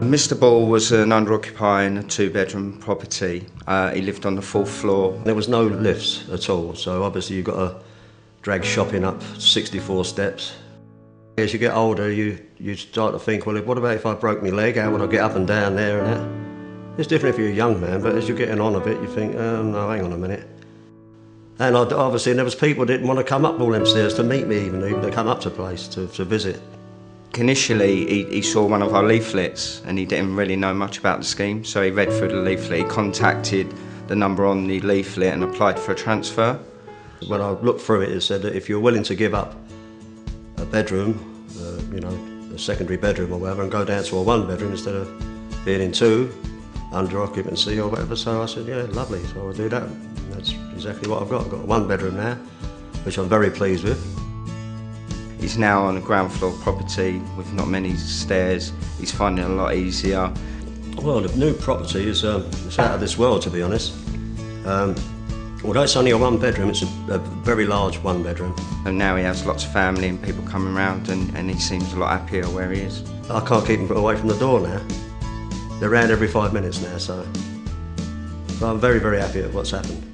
Mr. Ball was an under-occupying 2-bedroom property. He lived on the 4th floor. There was no lifts at all, so obviously you've got to drag shopping up 64 steps. As you get older, you start to think, well, what about if I broke my leg? How would I get up and down there and that? It's different if you're a young man, but as you're getting on a bit, you think, oh, no, hang on a minute. And obviously there was people that didn't want to come up all them stairs to meet me even to come up to the place to visit. Initially, he saw one of our leaflets and he didn't really know much about the scheme, so he read through the leaflet, he contacted the number on the leaflet and applied for a transfer. When I looked through it, it said that if you're willing to give up a bedroom, you know, a secondary bedroom or whatever, and go down to a 1-bedroom instead of being in 2, under occupancy or whatever, so I said, yeah, lovely, so I'll do that. And that's exactly what I've got. I've got a 1-bedroom now, which I'm very pleased with. He's now on a ground floor property with not many stairs. He's finding it a lot easier. Well, the new property is it's out of this world, to be honest. Although it's only a 1-bedroom, it's a very large 1-bedroom. And now he has lots of family and people coming around and he seems a lot happier where he is. I can't keep them away from the door now. They're around every 5 minutes now, so I'm very, very happy with what's happened.